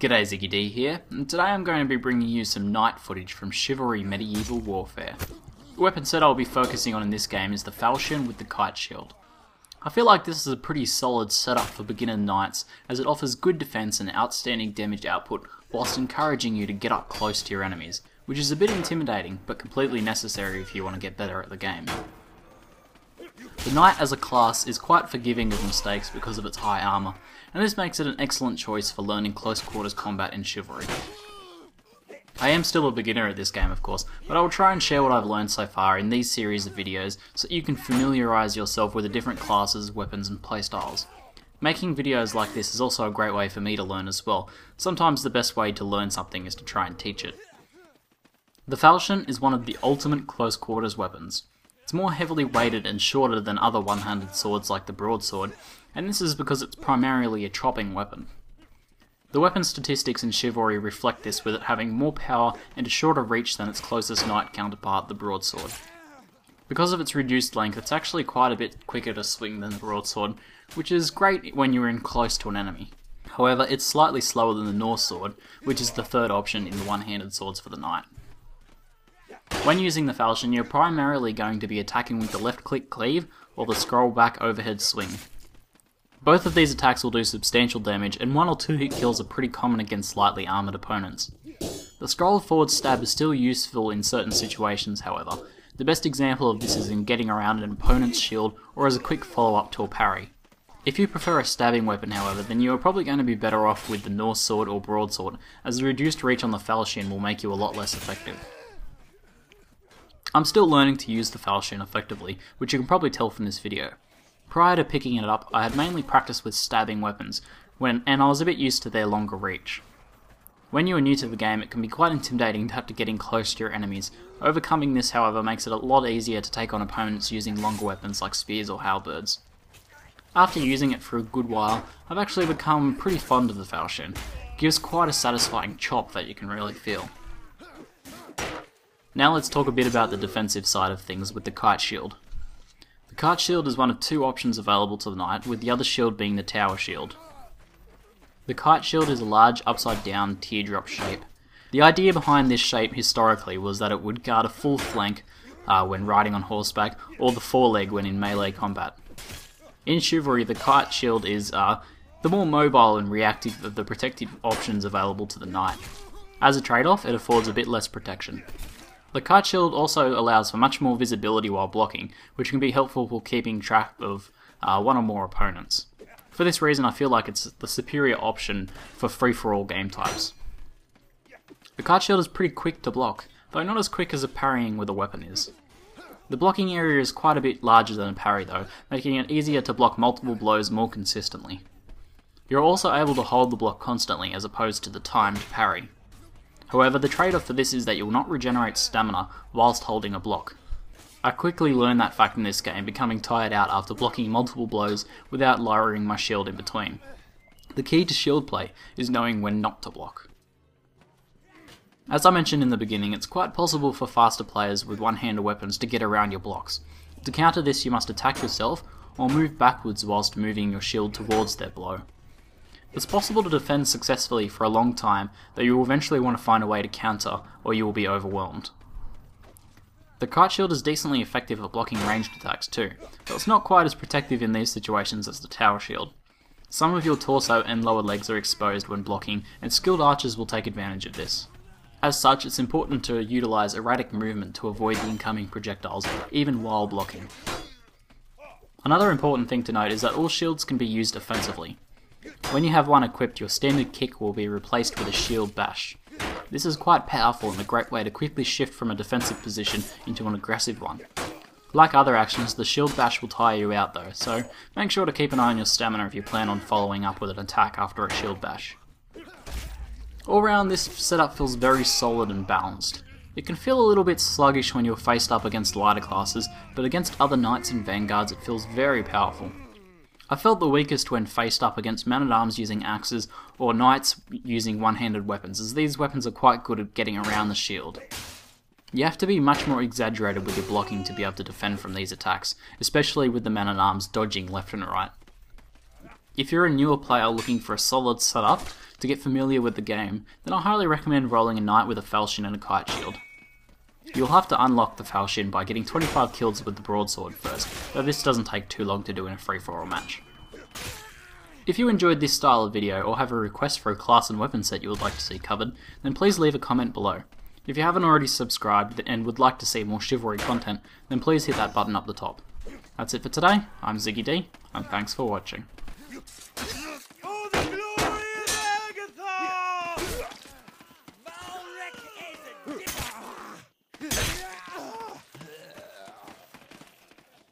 G'day, ZiggyD here, and today I'm going to be bringing you some knight footage from Chivalry Medieval Warfare. The weapon set I'll be focusing on in this game is the Falchion with the Kite shield. I feel like this is a pretty solid setup for beginner knights, as it offers good defense and outstanding damage output whilst encouraging you to get up close to your enemies, which is a bit intimidating but completely necessary if you want to get better at the game. The knight as a class is quite forgiving of mistakes because of its high armour, and this makes it an excellent choice for learning close quarters combat in Chivalry. I am still a beginner at this game of course, but I will try and share what I've learned so far in these series of videos so you can familiarise yourself with the different classes, weapons and playstyles. Making videos like this is also a great way for me to learn as well. Sometimes the best way to learn something is to try and teach it. The Falchion is one of the ultimate close quarters weapons. It's more heavily weighted and shorter than other one-handed swords like the broadsword, and this is because it's primarily a chopping weapon. The weapon statistics in Chivalry reflect this, with it having more power and a shorter reach than its closest knight counterpart, the broadsword. Because of its reduced length, it's actually quite a bit quicker to swing than the broadsword, which is great when you're in close to an enemy. However, it's slightly slower than the Norse sword, which is the third option in the one-handed swords for the knight. When using the Falchion, you're primarily going to be attacking with the left-click cleave or the scroll-back overhead swing. Both of these attacks will do substantial damage, and 1 or 2 hit kills are pretty common against lightly armoured opponents. The scroll-forward stab is still useful in certain situations, however. The best example of this is in getting around an opponent's shield or as a quick follow-up to a parry. If you prefer a stabbing weapon, however, then you are probably going to be better off with the Norse sword or broadsword, as the reduced reach on the Falchion will make you a lot less effective. I'm still learning to use the Falchion effectively, which you can probably tell from this video. Prior to picking it up, I had mainly practiced with stabbing weapons, and I was a bit used to their longer reach. When you are new to the game, it can be quite intimidating to have to get in close to your enemies. Overcoming this, however, makes it a lot easier to take on opponents using longer weapons like spears or halberds. After using it for a good while, I've actually become pretty fond of the Falchion. It gives quite a satisfying chop that you can really feel. Now let's talk a bit about the defensive side of things with the Kite shield. The Kite shield is one of 2 options available to the knight, with the other shield being the tower shield. The Kite shield is a large upside down teardrop shape. The idea behind this shape historically was that it would guard a full flank when riding on horseback, or the foreleg when in melee combat. In Chivalry, the Kite shield is the more mobile and reactive of the protective options available to the knight. As a trade-off, it affords a bit less protection. The Kite shield also allows for much more visibility while blocking, which can be helpful for keeping track of 1 or more opponents. For this reason, I feel like it's the superior option for free-for-all game types. The Kite shield is pretty quick to block, though not as quick as a parrying with a weapon is. The blocking area is quite a bit larger than a parry though, making it easier to block multiple blows more consistently. You're also able to hold the block constantly as opposed to the timed parry. However, the trade-off for this is that you'll not regenerate stamina whilst holding a block. I quickly learned that fact in this game, becoming tired out after blocking multiple blows without lowering my shield in between. The key to shield play is knowing when not to block. As I mentioned in the beginning, it's quite possible for faster players with one-handed weapons to get around your blocks. To counter this, you must attack yourself or move backwards whilst moving your shield towards their blow. It's possible to defend successfully for a long time, though you will eventually want to find a way to counter, or you will be overwhelmed. The Kite shield is decently effective at blocking ranged attacks too, but it's not quite as protective in these situations as the tower shield. Some of your torso and lower legs are exposed when blocking, and skilled archers will take advantage of this. As such, it's important to utilise erratic movement to avoid the incoming projectiles, even while blocking. Another important thing to note is that all shields can be used offensively. When you have one equipped, your standard kick will be replaced with a shield bash. This is quite powerful and a great way to quickly shift from a defensive position into an aggressive one. Like other actions, the shield bash will tire you out though, so make sure to keep an eye on your stamina if you plan on following up with an attack after a shield bash. All round, this setup feels very solid and balanced. It can feel a little bit sluggish when you're faced up against lighter classes, but against other knights and vanguards it feels very powerful. I felt the weakest when faced up against men-at-arms using axes or knights using one-handed weapons, as these weapons are quite good at getting around the shield. You have to be much more exaggerated with your blocking to be able to defend from these attacks, especially with the men-at-arms dodging left and right. If you're a newer player looking for a solid setup, to get familiar with the game, then I highly recommend rolling a knight with a Falchion and a Kite shield. You'll have to unlock the Falchion by getting 25 kills with the broadsword first, though this doesn't take too long to do in a free-for-all match. If you enjoyed this style of video or have a request for a class and weapon set you would like to see covered, then please leave a comment below. If you haven't already subscribed and would like to see more Chivalry content, then please hit that button up the top. That's it for today, I'm ZiggyD, and thanks for watching.